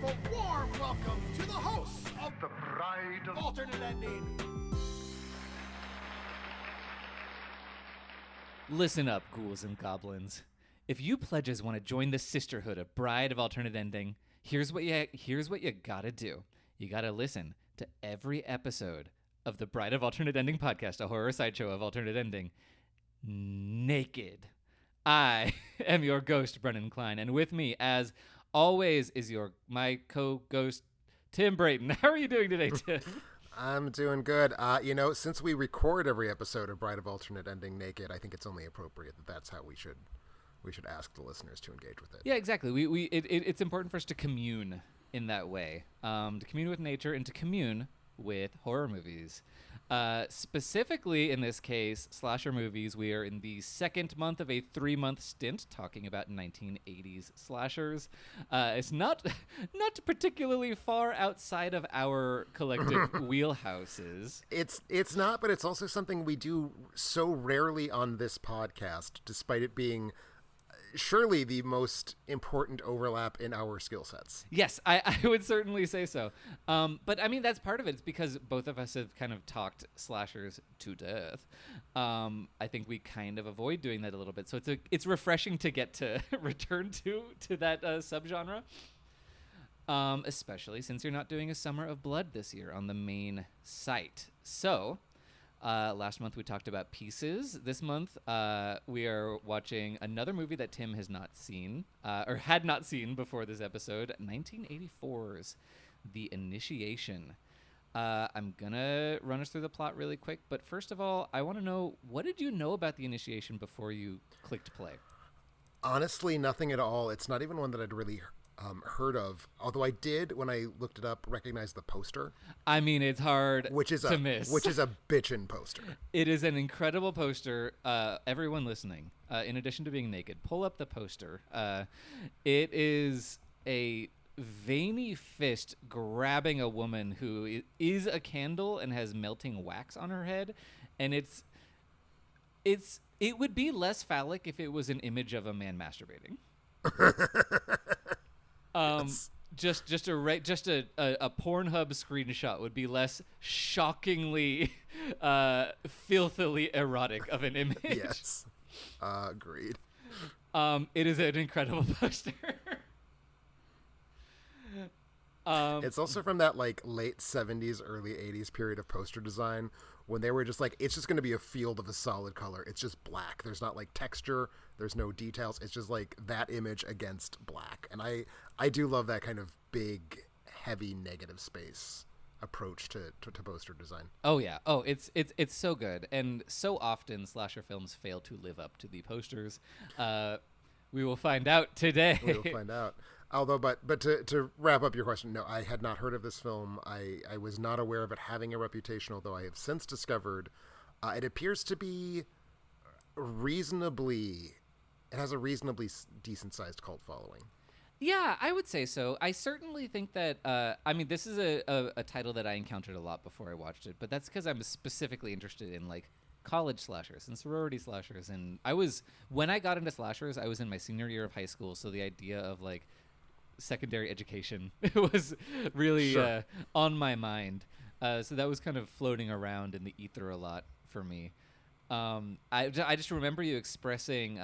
give a warm welcome to the hosts of The Bride of Alternate Ending. Listen up, ghouls and goblins. If you pledges want to join the sisterhood of Bride of Alternate Ending, here's what you gotta do. You gotta listen to every episode of the Bride of Alternate Ending podcast, a horror sideshow of alternate ending, naked. I am your ghost, Brennan Klein, and with me, as always, is my co-ghost, Tim Brayton. How are you doing today, Tim? I'm doing good. Since we record every episode of Bride of Alternate Ending naked, I think it's only appropriate that that's how we should ask the listeners to engage with it. Yeah, exactly. It's important for us to commune in that way, to commune with nature and to commune with horror movies. Specifically, in this case, slasher movies. We are in the second month of a 3-month stint talking about 1980s slashers. It's not particularly far outside of our collective wheelhouses. It's not, but it's also something we do so rarely on this podcast, despite it being surely the most important overlap in our skill sets. Yes, I would certainly say so. But I mean, that's part of it. It's because both of us have kind of talked slashers to death. I think we kind of avoid doing that a little bit. So it's refreshing to get to return to that subgenre. Especially since you're not doing a Summer of Blood this year on the main site. So last month we talked about Pieces. This month we are watching another movie that Tim has not seen, or had not seen before this episode, 1984's The Initiation. I'm going to run us through the plot really quick, but first of all, I want to know, what did you know about The Initiation before you clicked play? Honestly, nothing at all. It's not even one that I'd really heard of, although I did, when I looked it up, recognize the poster. I mean, it's hard to miss. Which is a bitchin' poster. It is an incredible poster. Everyone listening, in addition to being naked, pull up the poster. It is a veiny fist grabbing a woman who is a candle and has melting wax on her head, and it would be less phallic if it was an image of a man masturbating. Just a Pornhub screenshot would be less shockingly, filthily erotic of an image. Yes, agreed. It is an incredible poster. It's also from that like late 70s, early 80s period of poster design when they were just like, it's just going to be a field of a solid color. It's just black. There's not like texture. There's no details. It's just like that image against black. And I do love that kind of big, heavy negative space approach to poster design. Oh yeah. Oh, it's so good. And so often slasher films fail to live up to the posters. We will find out today. We will find out. Although, but to wrap up your question, no, I had not heard of this film. I was not aware of it having a reputation, although I have since discovered it appears to be it has a reasonably decent-sized cult following. Yeah, I would say so. I certainly think that, this is a title that I encountered a lot before I watched it, but that's because I'm specifically interested in, like, college slashers and sorority slashers. And when I got into slashers, I was in my senior year of high school, so the idea of, like, secondary education was really on my mind. So that was kind of floating around in the ether a lot for me. I just remember you expressing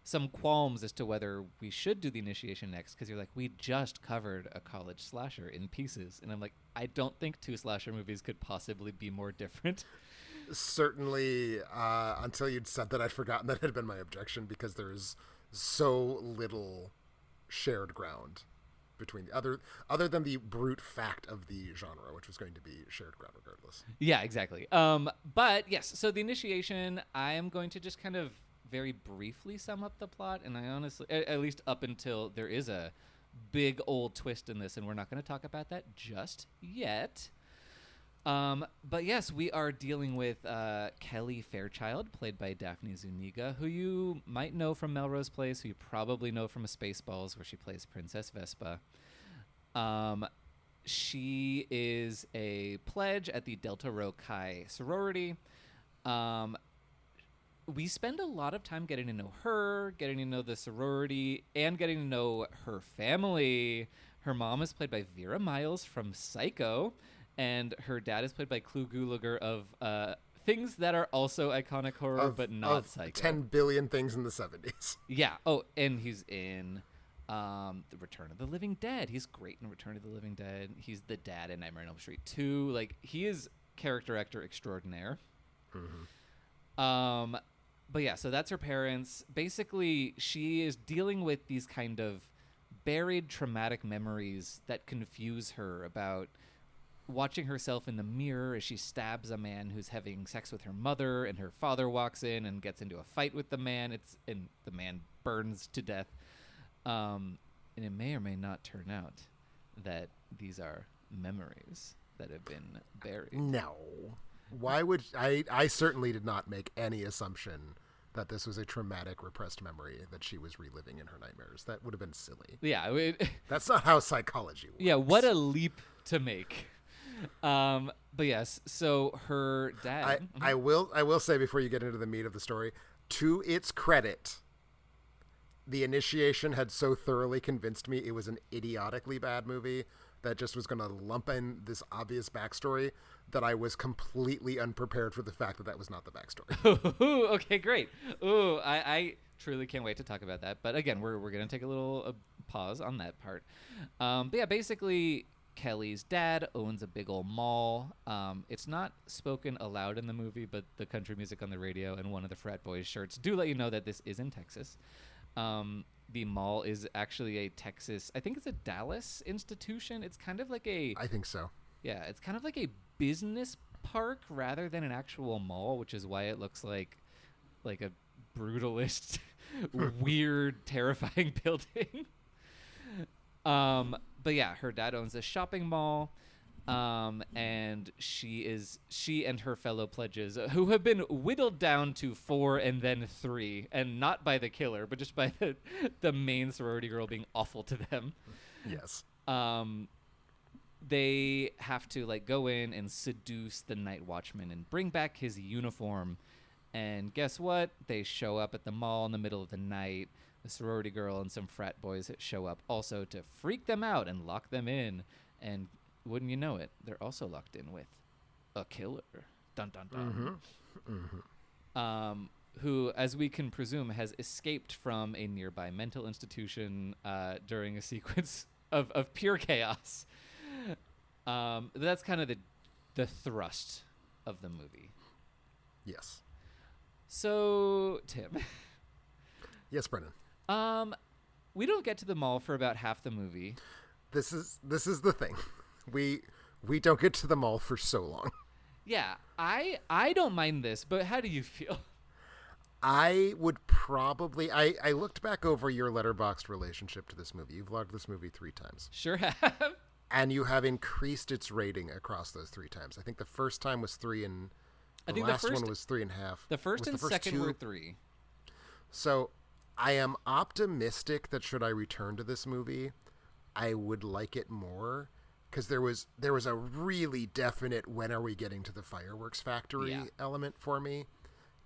some qualms as to whether we should do The Initiation next, because you're like, we just covered a college slasher in Pieces. And I'm like, I don't think two slasher movies could possibly be more different. Certainly, until you'd said that, I'd forgotten that had been my objection, because there's so little shared ground between the other than the brute fact of the genre, which was going to be shared ground regardless. Yeah, exactly. But yes, so The Initiation, I am going to just kind of very briefly sum up the plot, and I honestly, at least up until there is a big old twist in this, and we're not going to talk about that just yet. But yes, we are dealing with Kelly Fairchild, played by Daphne Zuniga, who you might know from Melrose Place, who you probably know from Spaceballs, where she plays Princess Vespa. She is a pledge at the Delta Rho Chi sorority. We spend a lot of time getting to know her, getting to know the sorority, and getting to know her family. Her mom is played by Vera Miles from Psycho, and her dad is played by Clu Gulager of things that are also iconic horror, but not Psycho. 10 billion things in the 70s. Yeah. Oh, and he's in The Return of the Living Dead. He's great in Return of the Living Dead. He's the dad in Nightmare on Elm Street 2. Like, he is character actor extraordinaire. Mm-hmm. But yeah, so that's her parents. Basically, she is dealing with these kind of buried traumatic memories that confuse her about watching herself in the mirror as she stabs a man who's having sex with her mother, and her father walks in and gets into a fight with the man. And the man burns to death. And it may or may not turn out that these are memories that have been buried. No. Why would I certainly did not make any assumption that this was a traumatic repressed memory that she was reliving in her nightmares. That would have been silly. Yeah. That's not how psychology works. Yeah, what a leap to make. But yes, so her dad... I will say before you get into the meat of the story, to its credit, the initiation had so thoroughly convinced me it was an idiotically bad movie that just was going to lump in this obvious backstory that I was completely unprepared for the fact that that was not the backstory. Ooh, okay, great. Ooh, I truly can't wait to talk about that. But again, we're going to take a little pause on that part. But yeah, basically, Kelly's dad owns a big old mall. It's not spoken aloud in the movie, but the country music on the radio and one of the frat boys' shirts do let you know that this is in Texas. The mall is actually a Texas, I think it's a Dallas institution. It's kind of like I think so. Yeah, it's kind of like a business park rather than an actual mall, which is why it looks like a brutalist, weird, terrifying building. But yeah, her dad owns a shopping mall. And she and her fellow pledges, who have been whittled down to 4 and then 3, and not by the killer, but just by the main sorority girl being awful to them. Yes. They have to like go in and seduce the night watchman and bring back his uniform. And guess what? They show up at the mall in the middle of the night. The sorority girl and some frat boys show up also to freak them out and lock them in. And wouldn't you know it, they're also locked in with a killer. Dun, dun, dun. Mm-hmm. Mm-hmm. Who, as we can presume, has escaped from a nearby mental institution during a sequence of pure chaos. That's kind of the thrust of the movie. Yes. So, Tim. Yes, Brennan. We don't get to the mall for about half the movie. This is the thing. We don't get to the mall for so long. Yeah, I don't mind this, but how do you feel? I would probably... I looked back over your Letterboxd relationship to this movie. You've logged this movie 3 times. Sure have. And you have increased its rating across those 3 times. I think the first time was 3 and... The last one was 3.5. The first and second were 3. So I am optimistic that should I return to this movie, I would like it more, because there was a really definite when are we getting to the fireworks factory element for me.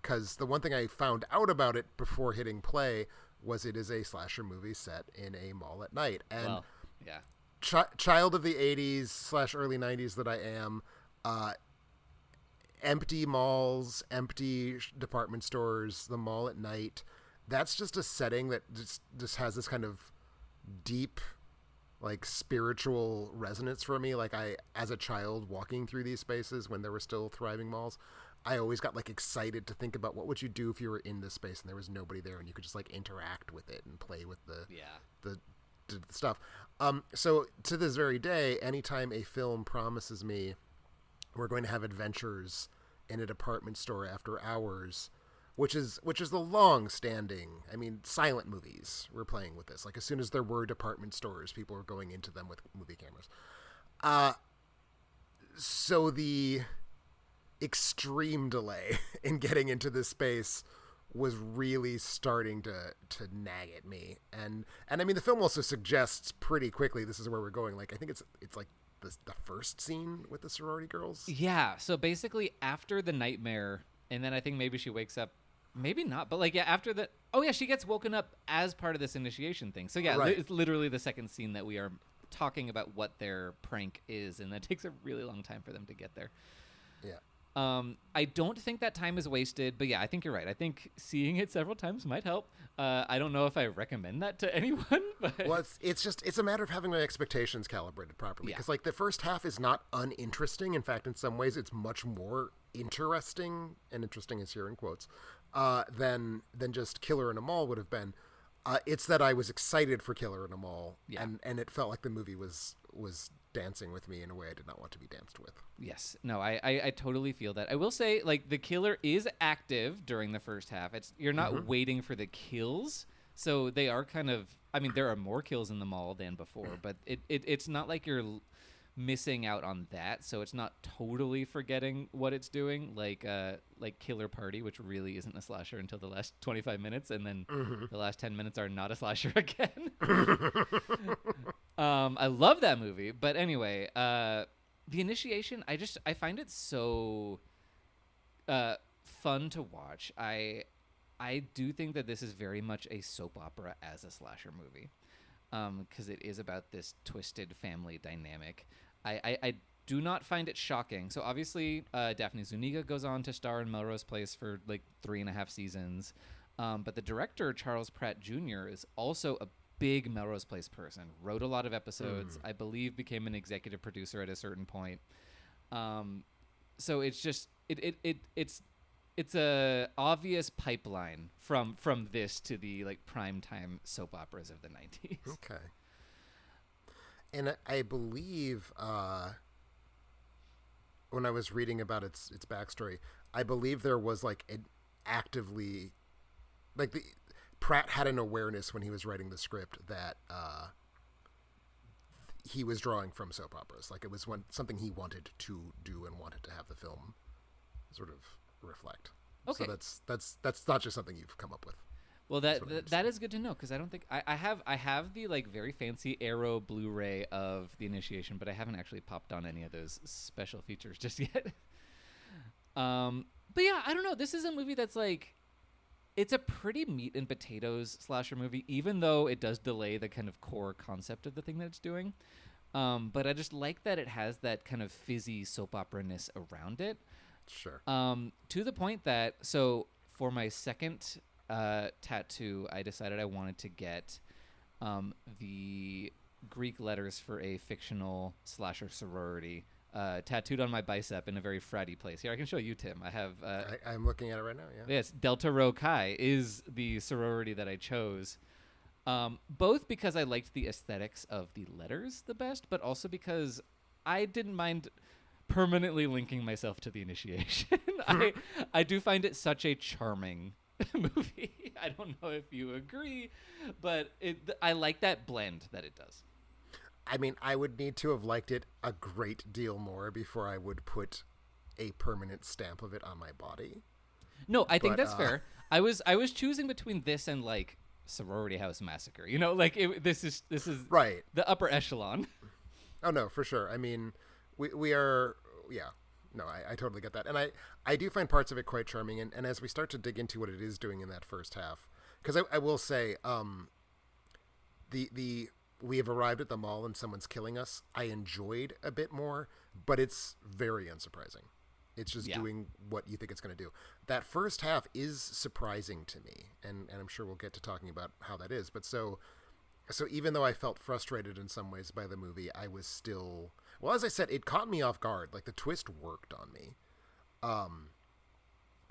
Because the one thing I found out about it before hitting play was it is a slasher movie set in a mall at night. And child of the 80s / early 90s that I am, empty malls, empty department stores, the mall at night, that's just a setting that just has this kind of deep, like, spiritual resonance for me. Like, as a child walking through these spaces when there were still thriving malls, I always got like excited to think about what would you do if you were in this space and there was nobody there and you could just like interact with it and play with the stuff. So to this very day, anytime a film promises me we're going to have adventures in a department store after hours, which is the long-standing, I mean, silent movies were playing with this. Like, as soon as there were department stores, people were going into them with movie cameras. So the extreme delay in getting into this space was really starting to nag at me. And I mean, the film also suggests pretty quickly this is where we're going. Like, I think it's like the first scene with the sorority girls. Yeah. So basically after the nightmare, and then I think maybe she wakes up, maybe not, but like, yeah, after the, oh yeah, she gets woken up as part of this initiation thing. So yeah, right. It's literally the second scene that we are talking about what their prank is, and that takes a really long time for them to get there. Yeah. I don't think that time is wasted, but yeah, I think you're right. I think seeing it several times might help. I don't know if I recommend that to anyone, but well, it's a matter of having my expectations calibrated properly. Because like the first half is not uninteresting. In fact, in some ways, it's much more interesting, and interesting is here in quotes, than just Killer in a Mall would have been. It's that I was excited for Killer in a Mall, and it felt like the movie was dancing with me in a way I did not want to be danced with. Yes. No, I totally feel that. I will say, like, the killer is active during the first half. You're not waiting for the kills, so they are kind of, I mean, there are more kills in the mall than before, but it's not like you're missing out on that, so it's not totally forgetting what it's doing, like Killer Party, which really isn't a slasher until the last 25 minutes, and then the last 10 minutes are not a slasher again. I love that movie, but anyway, The Initiation, I find it so fun to watch. I do think that this is very much a soap opera as a slasher movie, because it is about this twisted family dynamic. I do not find it shocking. So obviously, Daphne Zuniga goes on to star in Melrose Place for like 3.5 seasons. But the director, Charles Pratt Jr., is also a big Melrose Place person. Wrote a lot of episodes. I believe became an executive producer at a certain point. So it's just it's a obvious pipeline from this to the like primetime soap operas of the 90s. Okay. And I believe when I was reading about its backstory, I believe there was like an actively, like Pratt had an awareness when he was writing the script that he was drawing from soap operas. Like it was something he wanted to do and wanted to have the film sort of reflect. Okay. So that's not just something you've come up with. Well, that is good to know, because I don't think I have the like very fancy Arrow Blu-ray of The Initiation, but I haven't actually popped on any of those special features just yet. But yeah, I don't know. This is a movie that's like, it's a pretty meat and potatoes slasher movie, even though it does delay the kind of core concept of the thing that it's doing. But I just like that it has that kind of fizzy soap opera-ness around it. Sure. To the point that, so for my second tattoo, I decided I wanted to get the Greek letters for a fictional slasher sorority tattooed on my bicep in a very fratty place. Here, I can show you, Tim. I have... I'm looking at it right now, yeah. Yes, Delta Rho Chi is the sorority that I chose, both because I liked the aesthetics of the letters the best, but also because I didn't mind permanently linking myself to The Initiation. I do find it such a charming movie. I don't know if you agree, but I like that blend that it does. I mean, I would need to have liked it a great deal more before I would put a permanent stamp of it on my body. No, I think that's fair. I was choosing between this and like Sorority House Massacre. You know, like this is right, the upper echelon. Oh no, for sure. I mean, we are, yeah. No, I totally get that. And I do find parts of it quite charming. And as we start to dig into what it is doing in that first half, because I will say, we have arrived at the mall and someone's killing us, I enjoyed a bit more, but it's very unsurprising. It's just doing what you think it's going to do. That first half is surprising to me, and I'm sure we'll get to talking about how that is. But so even though I felt frustrated in some ways by the movie, I was still... Well, as I said, it caught me off guard. Like, the twist worked on me.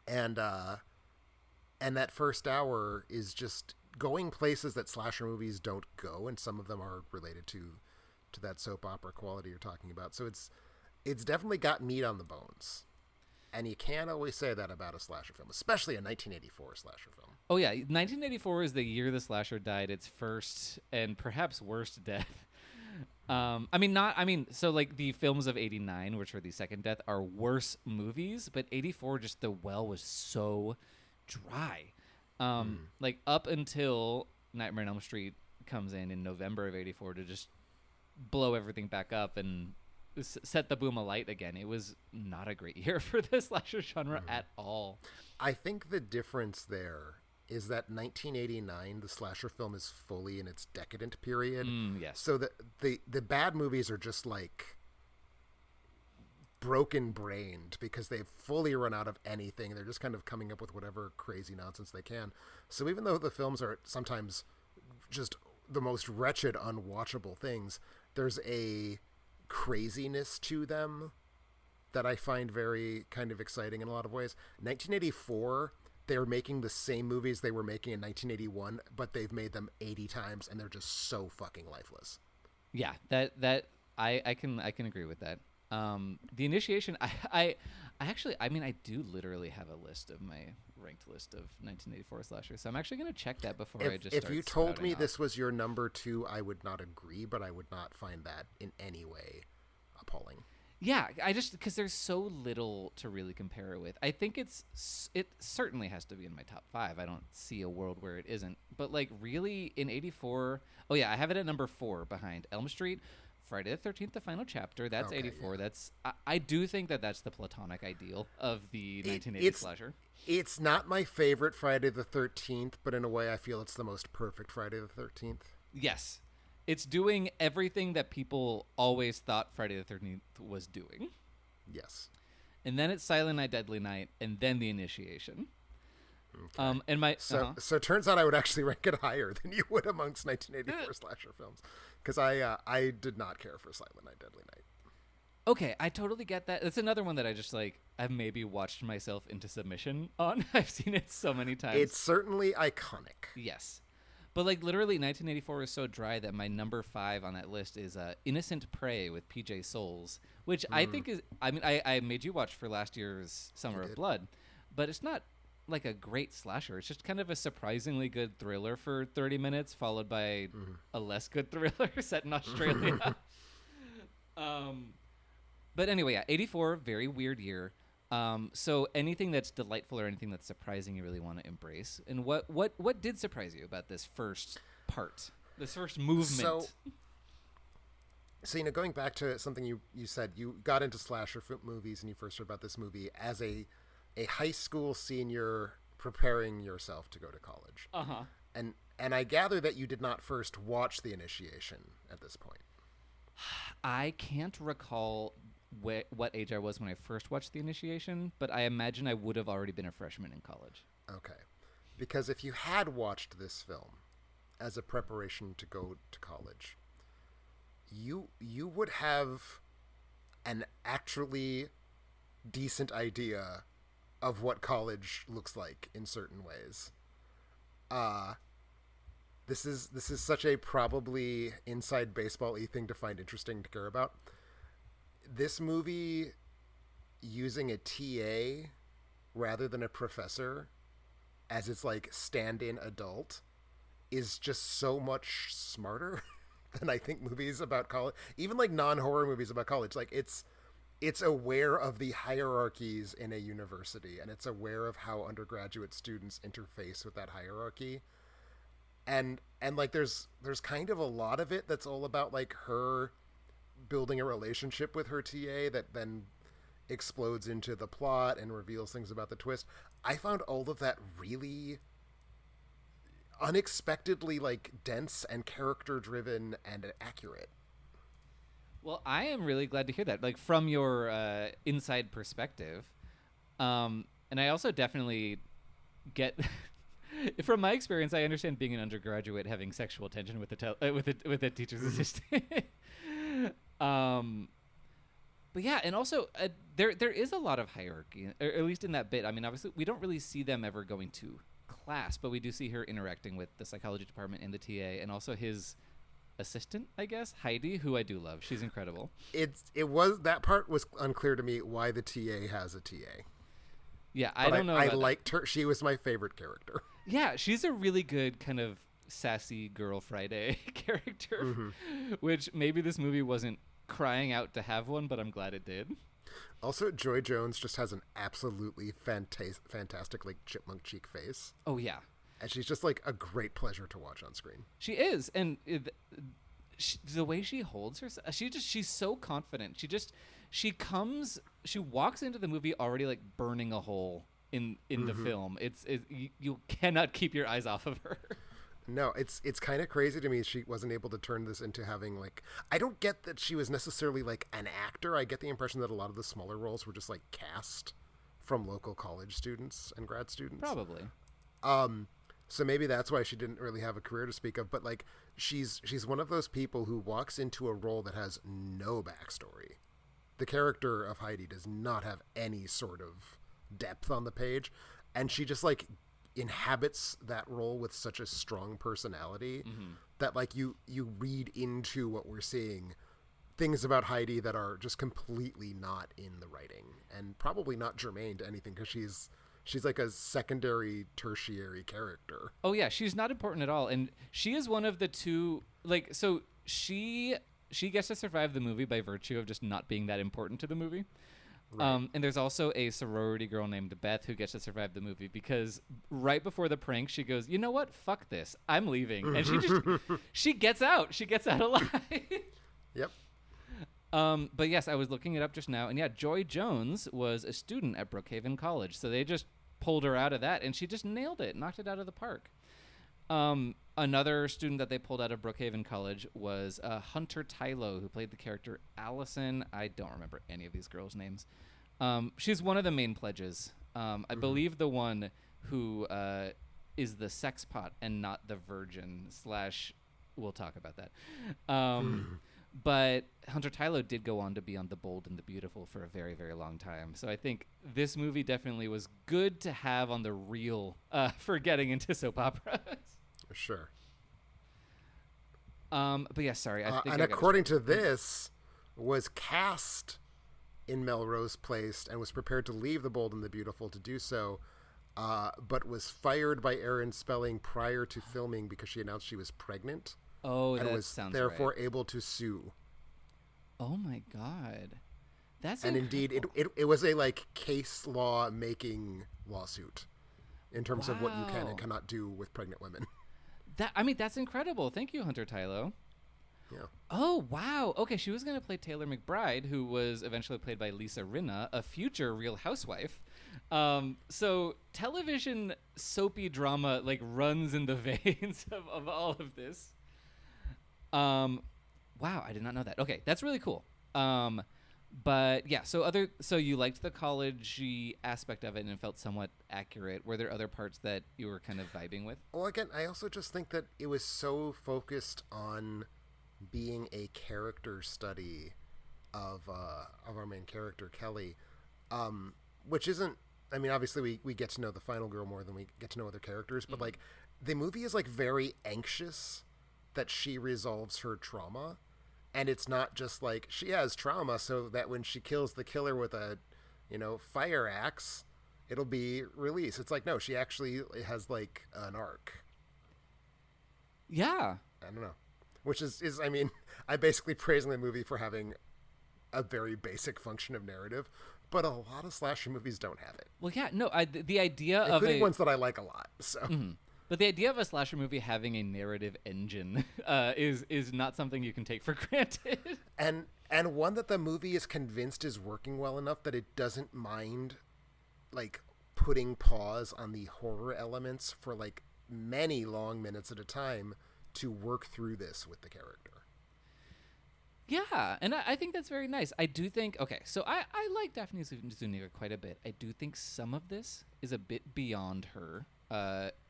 And that first hour is just going places that slasher movies don't go, and some of them are related to that soap opera quality you're talking about. So it's definitely got meat on the bones. And you can't always say that about a slasher film, especially a 1984 slasher film. Oh, yeah. 1984 is the year the slasher died its first and perhaps worst death. So like the films of 89, which were the second death, are worse movies, but 84, just the well was so dry. Like up until Nightmare on Elm Street comes in November of 84 to just blow everything back up and set the boom alight again. It was not a great year for the slasher genre at all. I think the difference there is that 1989, the slasher film, is fully in its decadent period. Yes. So the bad movies are just like broken-brained because they've fully run out of anything. They're just kind of coming up with whatever crazy nonsense they can. So even though the films are sometimes just the most wretched, unwatchable things, there's a craziness to them that I find very kind of exciting in a lot of ways. 1984, they were making the same movies they were making in 1981, but they've made them 80 times, and they're just so fucking lifeless. Yeah, that I can agree with that. The Initiation, I do literally have a list of my ranked list of 1984 slashers, so I'm actually going to check that before I just start. If you told me out. this was your number 2, I would not agree, but I would not find that in any way appalling. Yeah, because there's so little to really compare it with. I think it certainly has to be in my top 5. I don't see a world where it isn't. But like really in 84, oh yeah, I have it at number 4 behind Elm Street, Friday the 13th, the final chapter. That's okay, 84. Yeah. That's I do think that's the platonic ideal of the 1980s slasher. It's not my favorite Friday the 13th, but in a way I feel it's the most perfect Friday the 13th. Yes. It's doing everything that people always thought Friday the 13th was doing. Yes. And then it's Silent Night, Deadly Night, and then The Initiation. Okay. So it turns out I would actually rank it higher than you would amongst 1984 slasher films, because I did not care for Silent Night, Deadly Night. Okay, I totally get that. It's another one that I just I've maybe watched myself into submission on. I've seen it so many times. It's certainly iconic. Yes. But literally 1984 is so dry that my number 5 on that list is Innocent Prey with PJ Souls, which I think is, I made you watch for last year's Summer of Blood, but it's not like a great slasher. It's just kind of a surprisingly good thriller for 30 minutes, followed by a less good thriller set in Australia. But anyway, yeah, 84, very weird year. So anything that's delightful or anything that's surprising you really want to embrace. And what did surprise you about this first part, this first movement? So going back to something you said, you got into slasher movies and you first heard about this movie as a high school senior preparing yourself to go to college. Uh-huh. And I gather that you did not first watch The Initiation at this point. I can't recall what age I was when I first watched The Initiation, but I imagine I would have already been a freshman in college. Okay. Because if you had watched this film as a preparation to go to college, you would have an actually decent idea of what college looks like in certain ways. This is such a probably inside baseball-y thing to find interesting to care about. This movie, using a TA rather than a professor as its stand-in adult, is just so much smarter than I think movies about college, even non-horror movies about college. It's aware of the hierarchies in a university, and it's aware of how undergraduate students interface with that hierarchy. And there's kind of a lot of it that's all about her building a relationship with her TA that then explodes into the plot and reveals things about the twist. I found all of that really unexpectedly dense and character driven and accurate. Well, I am really glad to hear that, from your inside perspective. And I also definitely get from my experience, I understand being an undergraduate having sexual tension with a teacher's assistant. But yeah, and also there is a lot of hierarchy, or at least in that bit. I mean, obviously, we don't really see them ever going to class, but we do see her interacting with the psychology department and the TA, and also his assistant, I guess, Heidi, who I do love. She's incredible. That part was unclear to me why the TA has a TA. Yeah, I don't know. I liked her. She was my favorite character. Yeah, she's a really good kind of sassy Girl Friday character, which maybe this movie wasn't crying out to have one, but I'm glad it did. Also, Joy Jones just has an absolutely fantastic chipmunk cheek face. Oh yeah, and she's just a great pleasure to watch on screen. She is, and the way she holds herself, she's so confident. She walks into the movie already burning a hole in the film. You cannot keep your eyes off of her. No, it's kind of crazy to me she wasn't able to turn this into having, like, I don't get that she was necessarily, like, an actor. I get the impression that a lot of the smaller roles were just, like, cast from local college students and grad students. Probably. So maybe that's why she didn't really have a career to speak of, but, like, she's one of those people who walks into a role that has no backstory. The character of Heidi does not have any sort of depth on the page, and she just, like, inhabits that role with such a strong personality that, like, you read into what we're seeing things about Heidi that are just completely not in the writing and probably not germane to anything, because she's like a secondary, tertiary character. Oh yeah, she's not important at all, and she is one of the two. Like, so she gets to survive the movie by virtue of just not being that important to the movie. Right. And there's also a sorority girl named Beth who gets to survive the movie because right before the prank, she goes, "You know what? Fuck this. I'm leaving." And she gets out. She gets out alive. Yep. But yes, I was looking it up just now, and yeah, Joy Jones was a student at Brookhaven College, so they just pulled her out of that, and she just nailed it, knocked it out of the park. Another student that they pulled out of Brookhaven College was Hunter Tylo, who played the character Allison. I don't remember any of these girls' names. She's one of the main pledges. I believe the one who is the sex pot and not the virgin / we'll talk about that. But Hunter Tylo did go on to be on The Bold and the Beautiful for a very, very long time. So I think this movie definitely was good to have on the reel for getting into soap operas. Sure. But yeah, sorry. And according to this, was cast in Melrose Place and was prepared to leave The Bold and the Beautiful to do so, but was fired by Erin Spelling prior to filming because she announced she was pregnant. Oh, and that was sounds therefore right. able to sue. Oh my God, that's and incredible. Indeed it was a, like, case law making lawsuit in terms of what you can and cannot do with pregnant women. That's incredible. Thank you, Hunter Tylo. Yeah. Oh wow. Okay, she was gonna play Taylor McBride, who was eventually played by Lisa Rinna, a future Real Housewife. So television soapy drama, like, runs in the veins of all of this. Wow, I did not know that. Okay, that's really cool. But yeah, so you liked the college-y aspect of it and it felt somewhat accurate. Were there other parts that you were kind of vibing with? Well, again, I also just think that it was so focused on being a character study of our main character, Kelly, which isn't, I mean, obviously we get to know the final girl more than we get to know other characters, but like, the movie is, like, very anxious that she resolves her trauma, and it's not just like she has trauma so that when she kills the killer with a, fire axe, it'll be released. It's like, no, she actually has, like, an arc. Yeah. I don't know. Which is I mean, I'm basically praising the movie for having a very basic function of narrative, but a lot of slasher movies don't have it. Well, yeah, no, the idea including ones that I like a lot, so... Mm-hmm. But the idea of a slasher movie having a narrative engine is not something you can take for granted. And one that the movie is convinced is working well enough that it doesn't mind, like, putting pause on the horror elements for, like, many long minutes at a time to work through this with the character. Yeah, and I think that's very nice. I do think, okay, so I like Daphne Zuniga quite a bit. I do think some of this is a bit beyond her.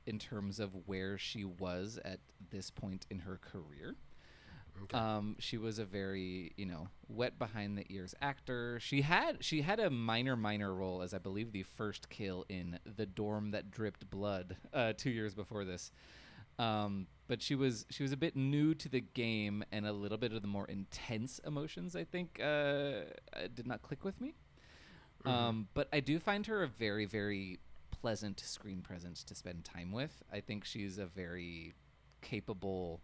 In terms of where she was at this point in her career. Okay. She was a very, wet behind the ears actor. She had a minor role as, I believe, the first kill in The Dorm That Dripped Blood 2 years before this. But she was a bit new to the game, and a little bit of the more intense emotions, I think, did not click with me. But I do find her a very, very pleasant screen presence to spend time with. I think she's a very capable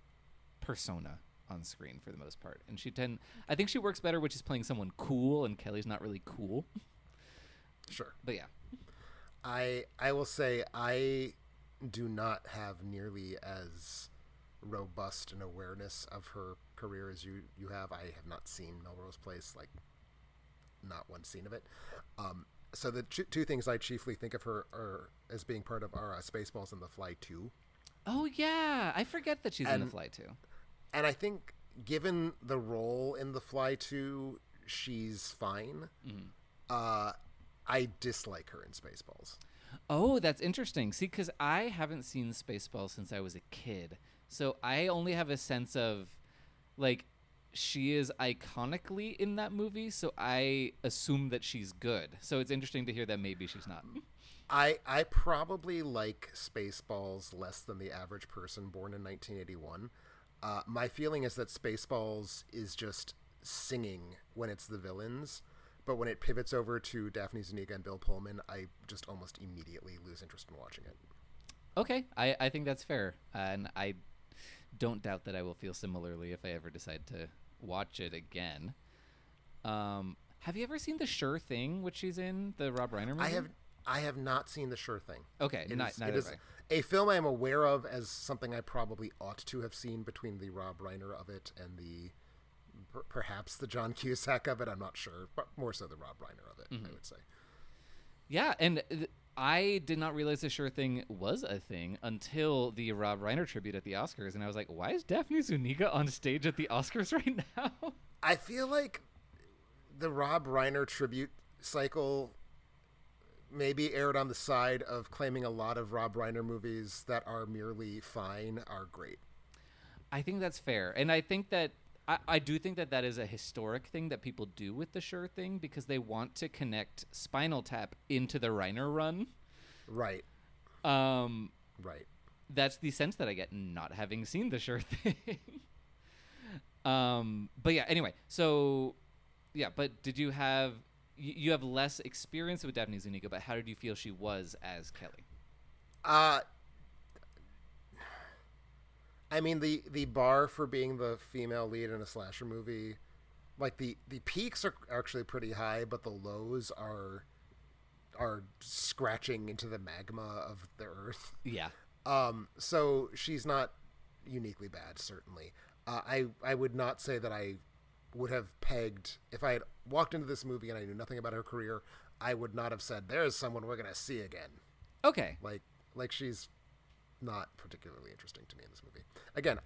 persona on screen for the most part, and I think she works better when she's playing someone cool, and Kelly's not really cool. Sure. But yeah, I will say I do not have nearly as robust an awareness of her career as you have. I have not seen Melrose Place, like, not one scene of it. So the two things I chiefly think of her are as being part of are Spaceballs and The Fly 2. Oh I forget that she's in The Fly too. And I think given the role in The Fly 2, she's fine. I dislike her in Spaceballs. Oh, that's interesting. See, because I haven't seen Spaceballs since I was a kid, so I only have a sense of, like, she is iconically in that movie, so I assume that she's good. So it's interesting to hear that maybe she's not. I probably like Spaceballs less than the average person born in 1981. My feeling is that Spaceballs is just singing when it's the villains, but when it pivots over to Daphne Zuniga and Bill Pullman, I just almost immediately lose interest in watching it. Okay, I think that's fair, and I don't doubt that I will feel similarly if I ever decide to watch it again. Have you ever seen The Sure Thing, which she's in, the Rob Reiner movie? I have not seen The Sure Thing. Okay, it is a film I am aware of as something I probably ought to have seen between the Rob Reiner of it and the perhaps the John Cusack of it. I'm not sure, but more so the Rob Reiner of it, I would say. Yeah, and I did not realize The Sure Thing was a thing until the Rob Reiner tribute at the Oscars, and I was like, why is Daphne Zuniga on stage at the Oscars right now? I feel like the Rob Reiner tribute cycle maybe erred on the side of claiming a lot of Rob Reiner movies that are merely fine are great. I think that's fair, and I think that I do think that that is a historic thing that people do with The Sure Thing because they want to connect Spinal Tap into the Reiner run. Right. Right. That's the sense that I get not having seen The Sure Thing. But yeah, anyway, so yeah, but did you have you have less experience with Daphne Zuniga, but how did you feel she was as Kelly? I mean, the bar for being the female lead in a slasher movie, like the peaks are actually pretty high, but the lows are scratching into the magma of the earth. Yeah. So she's not uniquely bad, certainly. I would not say that I would have pegged, if I had walked into this movie and I knew nothing about her career, I would not have said, there's someone we're going to see again. Okay. Like she's not particularly interesting to me in this movie. Again,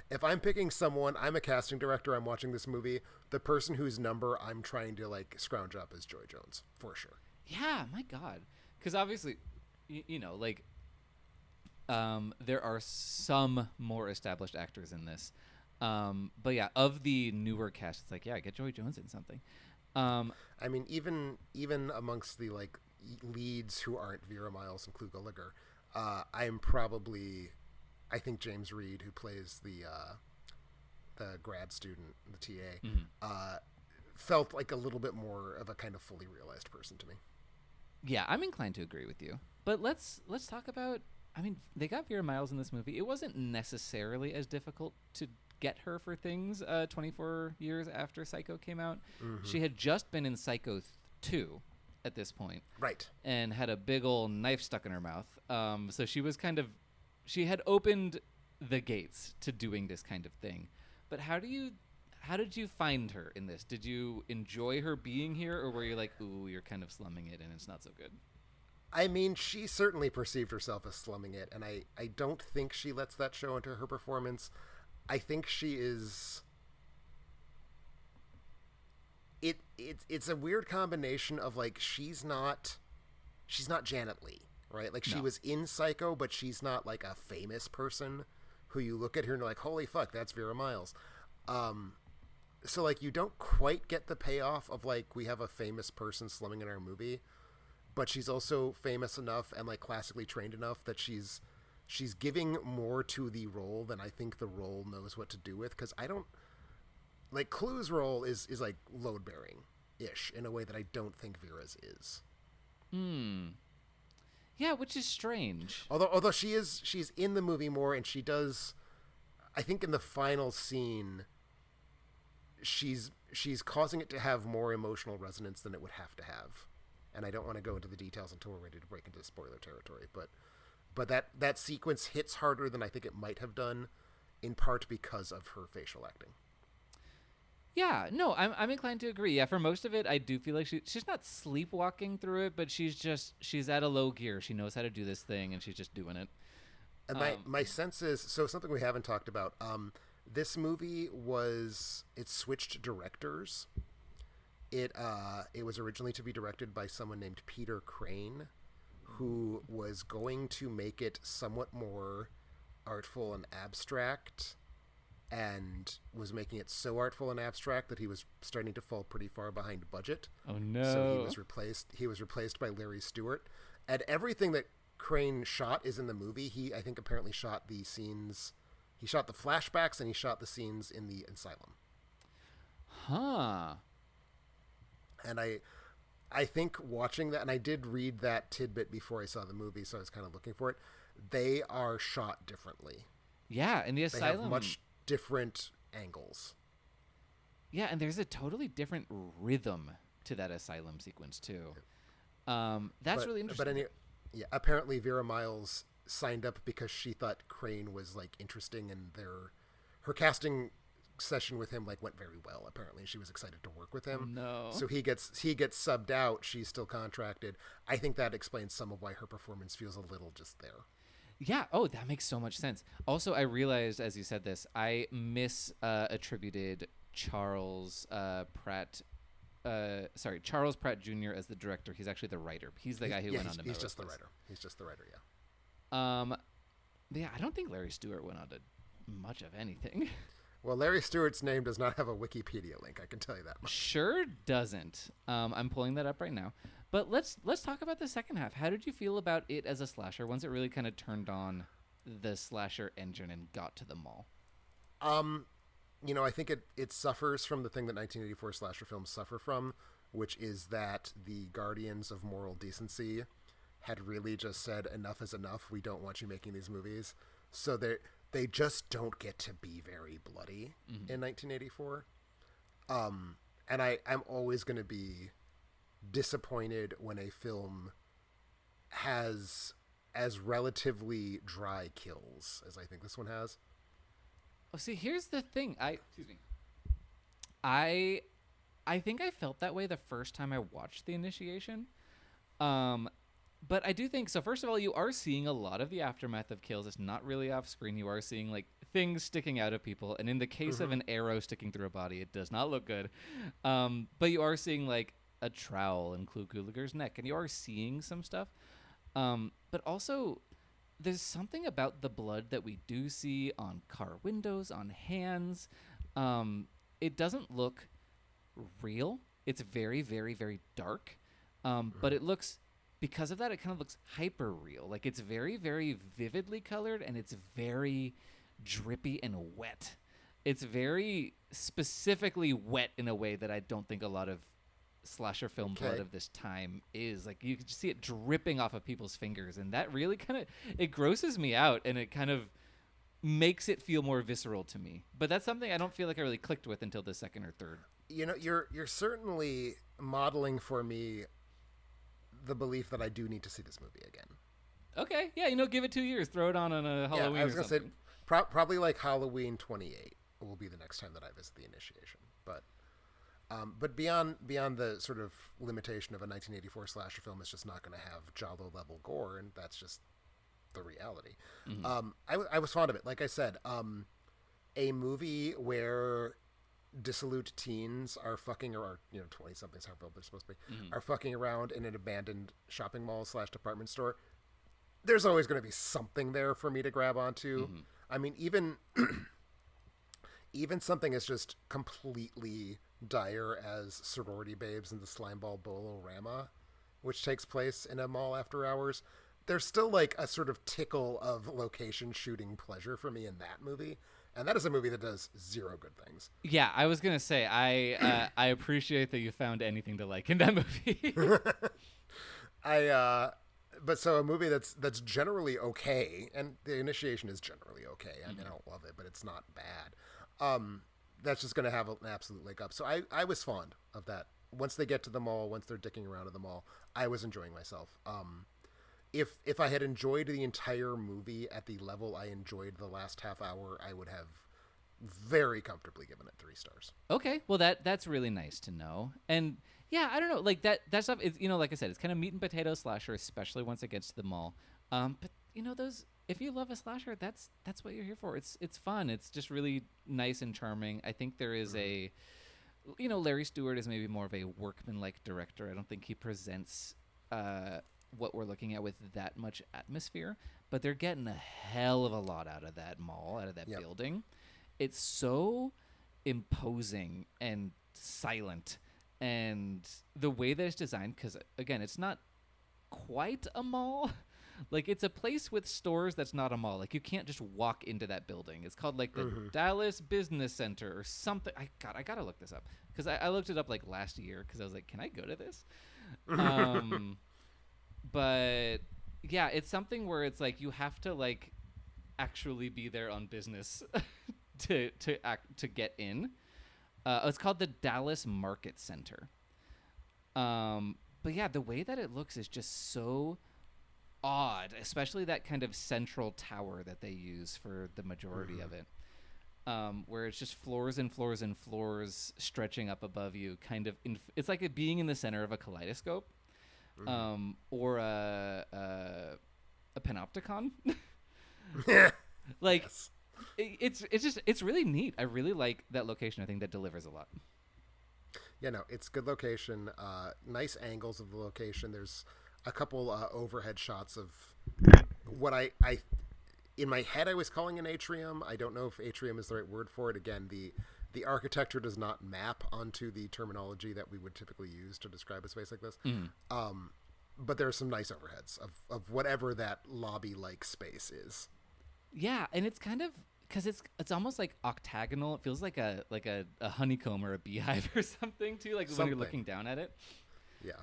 if I'm picking someone, I'm a casting director, I'm watching this movie, the person whose number I'm trying to like scrounge up is Joy Jones, for sure. Yeah, my God. Because obviously, you know, like, there are some more established actors in this. But yeah, of the newer cast, it's like, yeah, get Joy Jones in something. I mean, even amongst the like leads who aren't Vera Miles and Clu Gulager, I think James Reed, who plays the grad student, the TA, felt like a little bit more of a kind of fully realized person to me. Yeah, I'm inclined to agree with you. But let's talk about, I mean, they got Vera Miles in this movie. It wasn't necessarily as difficult to get her for things 24 years after Psycho came out. Mm-hmm. She had just been in Psycho 2 at this point. Right. And had a big old knife stuck in her mouth. So she was she had opened the gates to doing this kind of thing. But how did you find her in this? Did you enjoy her being here, or were you like, ooh, you're kind of slumming it and it's not so good? I mean, she certainly perceived herself as slumming it, and I don't think she lets that show into her performance. I think she is... It's a weird combination of, like, she's not Janet Leigh, right? Like, she was in Psycho, but she's not, like, a famous person who you look at her and you're like, holy fuck, that's Vera Miles. So, like, you don't quite get the payoff of, like, we have a famous person slumming in our movie, but she's also famous enough and, like, classically trained enough that she's giving more to the role than I think the role knows what to do with, because I don't... Like, Clu's role is like, load-bearing-ish in a way that I don't think Vera's is. Yeah, which is strange. Although she's in the movie more, and she does... I think in the final scene, she's causing it to have more emotional resonance than it would have to have. And I don't want to go into the details until we're ready to break into spoiler territory, but that sequence hits harder than I think it might have done, in part because of her facial acting. Yeah, no, I'm inclined to agree. Yeah, for most of it, I do feel like she's not sleepwalking through it, but she's at a low gear. She knows how to do this thing, and she's just doing it. And my sense is, so something we haven't talked about. This movie it switched directors. It was originally to be directed by someone named Peter Crane, who was going to make it somewhat more artful and abstract, and was making it so artful and abstract that he was starting to fall pretty far behind budget. Oh no! So he was replaced by Larry Stewart, and everything that Crane shot is in the movie. He, I think, apparently shot the scenes. He shot the flashbacks and he shot the scenes in the asylum. Huh. And I think watching that, and I did read that tidbit before I saw the movie, so I was kind of looking for it. They are shot differently. Yeah, in the asylum. They have much different angles. Yeah, and there's a totally different rhythm to that asylum sequence too. That's really interesting. But apparently Vera Miles signed up because she thought Crane was like interesting, and her casting session with him like went very well. Apparently she was excited to work with him. No. So he gets subbed out. She's still contracted. I think that explains some of why her performance feels a little just there. Yeah. Oh, that makes so much sense. Also, I realized as you said this, I attributed Charles Pratt. Charles Pratt Jr. as the director. He's actually the writer. He's the guy who went on to. He's just the writer. Yeah. Yeah, I don't think Larry Stewart went on to much of anything. Well, Larry Stewart's name does not have a Wikipedia link. I can tell you that much. Sure doesn't. I'm pulling that up right now. But let's talk about the second half. How did you feel about it as a slasher once it really kind of turned on the slasher engine and got to the mall? I think it suffers from the thing that 1984 slasher films suffer from, which is that the guardians of moral decency had really just said, enough is enough. We don't want you making these movies. So they just don't get to be very bloody in 1984. And I'm always going to be disappointed when a film has as relatively dry kills as I think this one has. Oh, see, here's the thing. I think I felt that way the first time I watched The Initiation. But I do think, so first of all, you are seeing a lot of the aftermath of kills. It's not really off screen. You are seeing like things sticking out of people. And in the case of an arrow sticking through a body, it does not look good. But you are seeing like a trowel in Clu Gulager's neck, and you are seeing some stuff. But also there's something about the blood that we do see on car windows, on hands. It doesn't look real. It's very, very, very dark. But it looks, because of that, it kind of looks hyper real. Like it's very, very vividly colored, and it's very drippy and wet. It's very specifically wet in a way that I don't think a lot of slasher film blood of this time is. Like you can just see it dripping off of people's fingers, and that really kind of, it grosses me out, and it kind of makes it feel more visceral to me. But that's something I don't feel like I really clicked with until the second or third. You're certainly modeling for me the belief that I do need to see this movie again. Okay, yeah, give it 2 years, throw it on a Halloween. Yeah, I was gonna say probably like Halloween 28 will be the next time that I visit The Initiation. But beyond the sort of limitation of a 1984 slasher film, it's just not going to have Giallo level gore, and that's just the reality. I was fond of it. Like I said, a movie where dissolute teens are fucking, or 20 somethings, however old they're supposed to be, are fucking around in an abandoned shopping mall / department store. There's always going to be something there for me to grab onto. I mean, even something as just completely dire as Sorority Babes and the Slimeball Bolo-rama, which takes place in a mall after hours, there's still like a sort of tickle of location shooting pleasure for me in that movie. And that is a movie that does zero good things. Yeah, I was going to say, I appreciate that you found anything to like in that movie. But so a movie that's generally okay, and The Initiation is generally okay. I mean, I don't love it, but it's not bad. That's just going to have an absolute leg up. So I was fond of that. Once they get to the mall, once they're dicking around at the mall, I was enjoying myself. If I had enjoyed the entire movie at the level I enjoyed the last half hour, I would have very comfortably giving it 3 stars. Okay, well that's really nice to know. And yeah, I don't know, like that stuff is, like I said, it's kind of meat and potato slasher, especially once it gets to the mall. But those, if you love a slasher, that's what you're here for. It's fun. It's just really nice and charming. I think there is a, Larry Stewart is maybe more of a workman-like director. I don't think he presents what we're looking at with that much atmosphere, but they're getting a hell of a lot out of that mall, out of that building. It's so imposing and silent, and the way that it's designed, because again, it's not quite a mall. Like, it's a place with stores that's not a mall. Like, you can't just walk into that building. It's called like the Dallas Business Center or something. I gotta look this up, because I looked it up like last year, because I was like, can I go to this? But yeah, it's something where it's like you have to like actually be there on business to get in. It's called the Dallas Market Center. But yeah, the way that it looks is just so odd, especially that kind of central tower that they use for the majority of it, where it's just floors and floors and floors stretching up above you, kind of it's like it being in the center of a kaleidoscope, or a panopticon. Like, yes. It's really neat. I really like that location. I think that delivers a lot. Yeah, no, it's good location. Nice angles of the location. There's a couple overhead shots of what I in my head I was calling an atrium. I don't know if atrium is the right word for it. Again, the architecture does not map onto the terminology that we would typically use to describe a space like this. But there are some nice overheads of whatever that lobby-like space is. Yeah, and it's kind of, because it's almost like octagonal. It feels like a honeycomb or a beehive or something too, like when you're looking down at it. Yeah.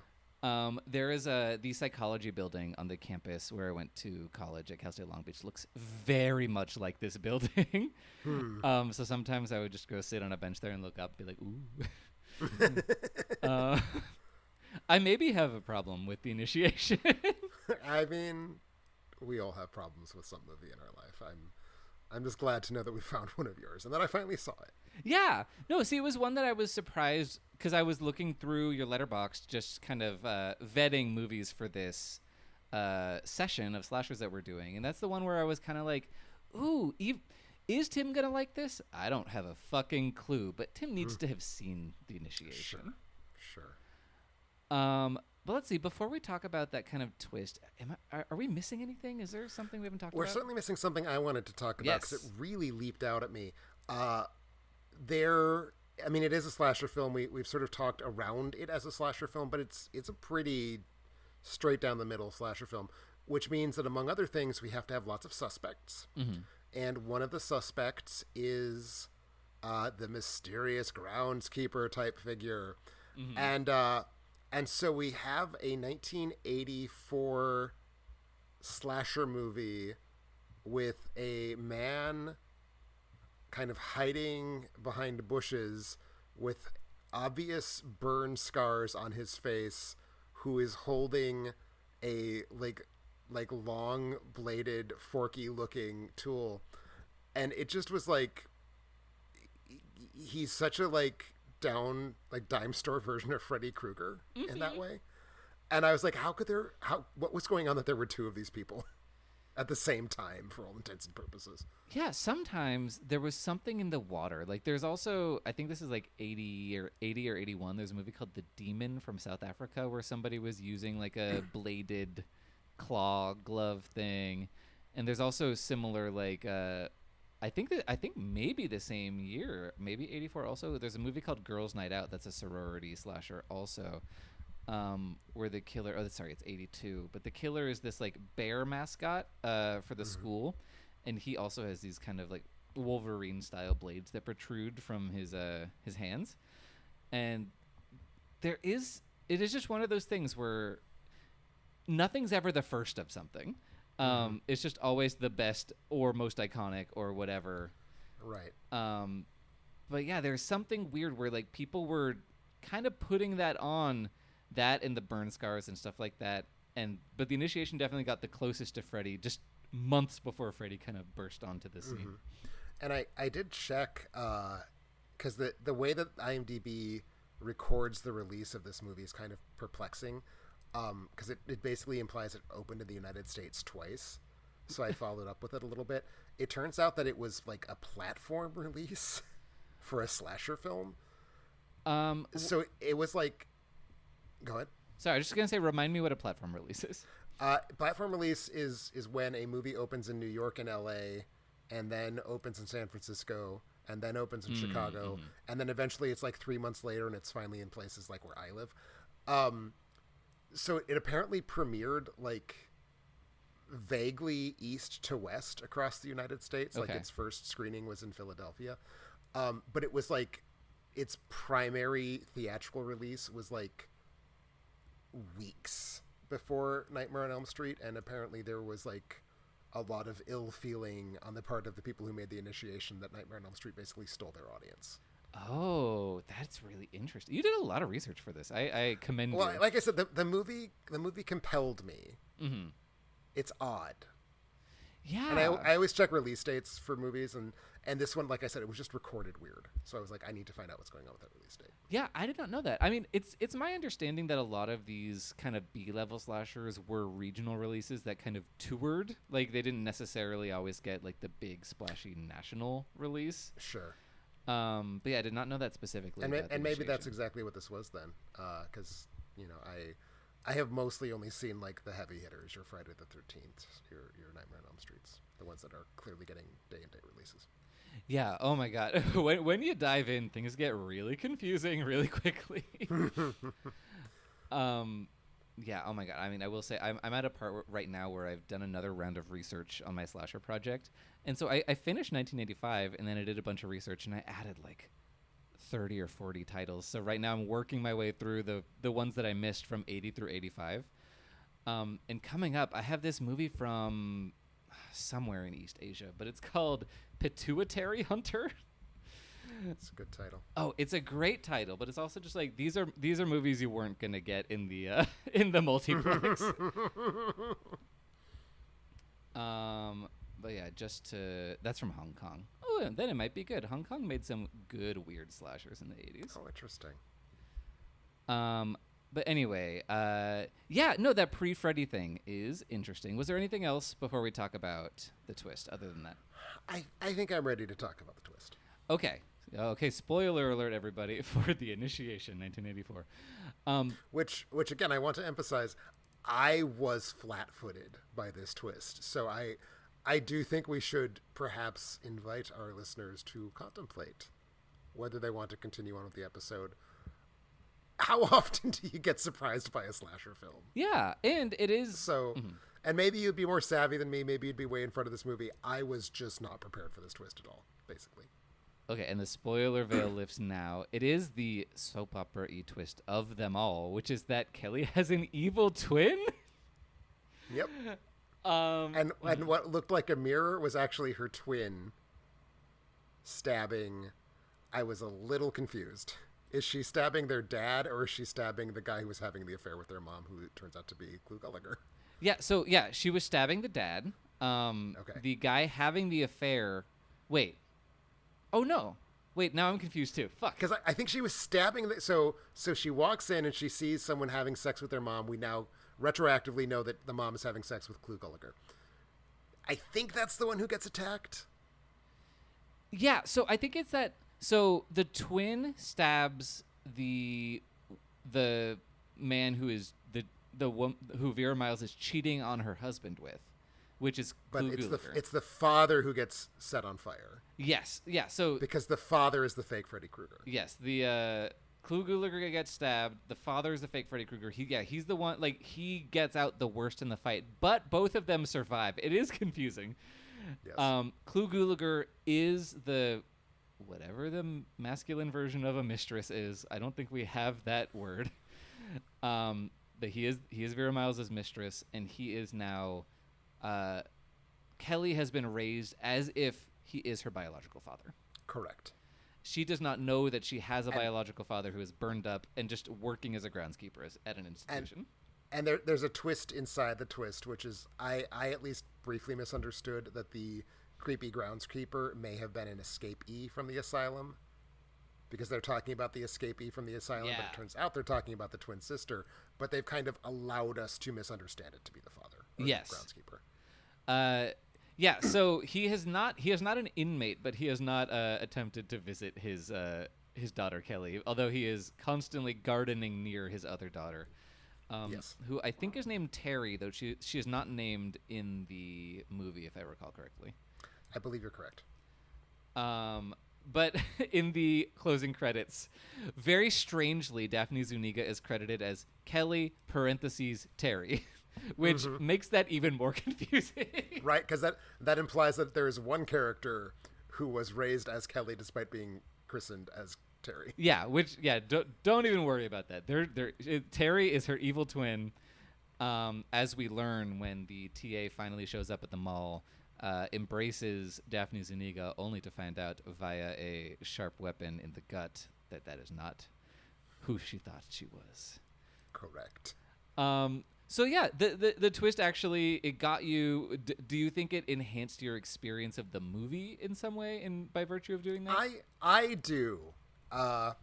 There is the psychology building on the campus where I went to college at Cal State Long Beach. Looks very much like this building. So sometimes I would just go sit on a bench there and look up and be like, ooh. I maybe have a problem with the initiation. I mean, we all have problems with some movie in our life. I'm just glad to know that we found one of yours and that I finally saw it. Yeah. No, see, it was one that I was surprised, because I was looking through your letterbox, just kind of vetting movies for this session of slashers that we're doing. And that's the one where I was kind of like, ooh, is Tim going to like this? I don't have a fucking clue, but Tim needs to have seen The Initiation. Sure. But let's see, before we talk about that kind of twist, are we missing anything? Is there something we haven't talked about? We're certainly missing something I wanted to talk about, because it really leaped out at me. It is a slasher film. We've sort of talked around it as a slasher film, but it's a pretty straight down the middle slasher film, which means that among other things, we have to have lots of suspects. And one of the suspects is the mysterious groundskeeper type figure. And so we have a 1984 slasher movie with a man kind of hiding behind bushes with obvious burn scars on his face, who is holding a like long bladed forky looking tool. And it just was like, he's such a dime store version of Freddy Krueger in that way. And I was like, what was going on that there were two of these people at the same time for all intents and purposes? Yeah, sometimes there was something in the water. Like, there's also, I think this is like 80 or 81, there's a movie called The Demon from South Africa where somebody was using like a bladed claw glove thing. And there's also similar I think maybe the same year, maybe 84 also, there's a movie called Girls Night Out that's a sorority slasher also, where the killer, it's 82, but the killer is this like bear mascot for the school, and he also has these kind of like Wolverine style blades that protrude from his hands. And it is just one of those things where nothing's ever the first of something. It's just always the best or most iconic or whatever. Right. But yeah, there's something weird where like people were kind of putting that on, that and the burn scars and stuff like that. But The Initiation definitely got the closest to Freddy just months before Freddy kind of burst onto the scene. And I did check because the way that IMDb records the release of this movie is kind of perplexing because it basically implies it opened in the United States twice. So I followed up with it a little bit. It turns out that it was like a platform release for a slasher film. So it was like, go ahead. Sorry, I was just going to say, remind me what a platform release is. Platform release is when a movie opens in New York and LA and then opens in San Francisco and then opens in Chicago. And then eventually it's like 3 months later and it's finally in places like where I live. So it apparently premiered like vaguely east to west across the United States. Okay. Like its first screening was in Philadelphia. But it was like its primary theatrical release was like weeks before Nightmare on Elm Street, and apparently there was like a lot of ill feeling on the part of the people who made the initiation that Nightmare on Elm Street basically stole their audience. Oh, that's really interesting. You did a lot of research for this. I commend you. Well, like I said, the movie compelled me. Mm-hmm. It's odd. Yeah. And I always check release dates for movies, and this one, like I said, it was just recorded weird. So I was like, I need to find out what's going on with that release date. Yeah, I did not know that. I mean, it's my understanding that a lot of these kind of B-level slashers were regional releases that kind of toured. Like, they didn't necessarily always get, like, the big, splashy national release. Sure. But yeah, I did not know that specifically. And maybe that's exactly what this was then. Because, you know, I have mostly only seen, like, the heavy hitters, your Friday the 13th, your Nightmare on Elm Streets, the ones that are clearly getting day-and-date releases. Yeah. Oh my God. When you dive in, things get really confusing really quickly. Yeah. Oh my God. I mean, I will say I'm at a part right now where I've done another round of research on my slasher project, and so I finished 1985, and then I did a bunch of research, and I added like 30 or 40 titles. So right now I'm working my way through the ones that I missed from 80 through 85. And coming up, I have this movie from somewhere in East Asia, but it's called Pituitary Hunter. It's a good title. Oh, it's a great title, but it's also just like these are movies you weren't gonna get in the in the multiplex. But yeah, that's from Hong Kong. Oh, and then it might be good. Hong Kong made some good weird slashers in the 80s. Oh, interesting. But anyway, that pre-Freddy thing is interesting. Was there anything else before we talk about the twist other than that? I think I'm ready to talk about the twist. Okay, spoiler alert, everybody, for The Initiation, 1984. Which again, I want to emphasize, I was flat-footed by this twist. So I do think we should perhaps invite our listeners to contemplate whether they want to continue on with the episode. How often do you get surprised by a slasher film? Yeah, and it is... So, and maybe you'd be more savvy than me. Maybe you'd be way in front of this movie. I was just not prepared for this twist at all, basically. Okay, and the spoiler veil lifts now. It is the soap opera-y twist of them all, which is that Kelly has an evil twin? Yep. And what looked like a mirror was actually her twin stabbing. I was a little confused. Is she stabbing their dad, or is she stabbing the guy who was having the affair with their mom, who turns out to be Clu Gallagher? Yeah, she was stabbing the dad. Okay. The guy having the affair... Wait. Oh, no. Wait, now I'm confused, too. Fuck. Because I think she was stabbing... So she walks in and she sees someone having sex with their mom. We now retroactively know that the mom is having sex with Clu Gallagher. I think that's the one who gets attacked. Yeah, so I think it's that... So the twin stabs the man who is who Vera Miles is cheating on her husband with, which is Clu Gallagher. It's the father who gets set on fire. Yes, yeah. So because the father is the fake Freddy Krueger. Yes, the Clu Gallagher gets stabbed. The father is the fake Freddy Krueger. He's the one. Like, he gets out the worst in the fight, but both of them survive. It is confusing. Yes. Clu Gallagher is the whatever the masculine version of a mistress is. I don't think we have that word. But he is Vera Miles' mistress, and he is now Kelly has been raised as if he is her biological father. Correct. She does not know that she has a biological father who is burned up and just working as a groundskeeper at an institution. And there's a twist inside the twist, which is I at least briefly misunderstood that the creepy groundskeeper may have been an escapee from the asylum, because they're talking about the escapee from the asylum, but it turns out they're talking about the twin sister, but they've kind of allowed us to misunderstand it to be the father, or the groundskeeper. Yeah, so he is not an inmate, but he has not attempted to visit his daughter Kelly, although he is constantly gardening near his other daughter, who I think is named Terry, though she is not named in the movie, if I recall correctly. I believe you're correct. But in the closing credits, very strangely, Daphne Zuniga is credited as Kelly parentheses Terry, which makes that even more confusing. Right, because that implies that there is one character who was raised as Kelly despite being christened as Terry. Yeah, don't even worry about that. Terry is her evil twin, as we learn when the TA finally shows up at the mall. Embraces Daphne Zuniga only to find out via a sharp weapon in the gut that is not who she thought she was. Correct. So yeah, the twist actually, it got you. Do you think it enhanced your experience of the movie in some way, by virtue of doing that? I do. I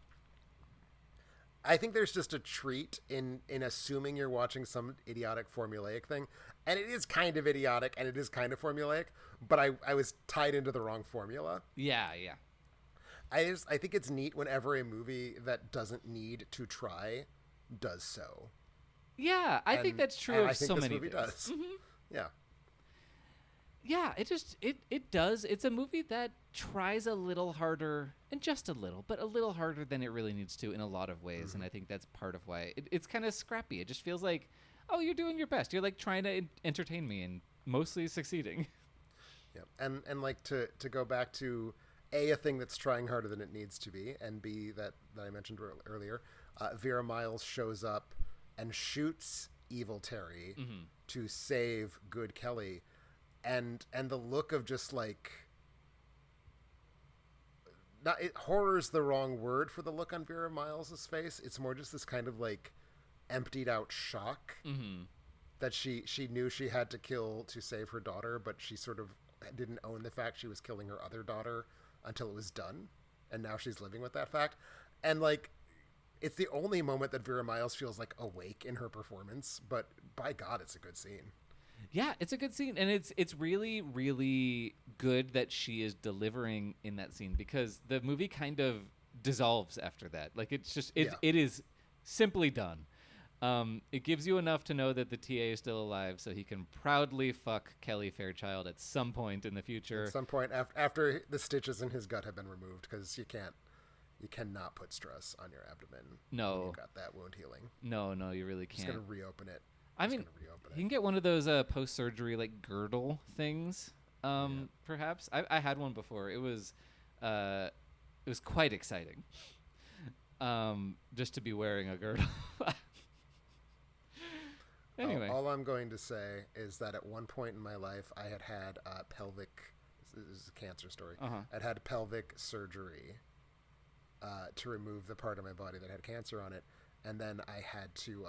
think there's just a treat in assuming you're watching some idiotic formulaic thing. And it is kind of idiotic and it is kind of formulaic, but I was tied into the wrong formula. Yeah. I think it's neat whenever a movie that doesn't need to try does so. Yeah, I think that's true of so many things. Does. Mm-hmm. Yeah. Yeah, it does. It's a movie that tries a little harder, and just a little, but a little harder than it really needs to in a lot of ways. And I think that's part of why it's kind of scrappy. It just feels like, oh, you're doing your best. You're like trying to entertain me and mostly succeeding. Yeah, and like to go back to a thing that's trying harder than it needs to be, and B that I mentioned earlier, Vera Miles shows up and shoots evil Terry to save good Kelly, and the look of just like, horror's the wrong word for the look on Vera Miles' face. It's more just this kind of like emptied out shock that she knew she had to kill to save her daughter, but she sort of didn't own the fact she was killing her other daughter until it was done, and now she's living with that fact. And like, it's the only moment that Vera Miles feels like awake in her performance, but by God, it's a good scene. Yeah, it's a good scene, and it's really, really good that she is delivering in that scene, because the movie kind of dissolves after that. Like, it's just it is simply done. It gives you enough to know that the TA is still alive, so he can proudly fuck Kelly Fairchild at some point in the future. At some point after the stitches in his gut have been removed, because you cannot put stress on your abdomen. No, when you've got that wound healing. No, you really can't. Just gonna reopen it. I mean, you can get one of those post-surgery like girdle things. Perhaps I had one before. It was quite exciting. Just to be wearing a girdle. Anyway, all I'm going to say is that at one point in my life, I had pelvic. This is a cancer story. I'd had pelvic surgery to remove the part of my body that had cancer on it, and then I had to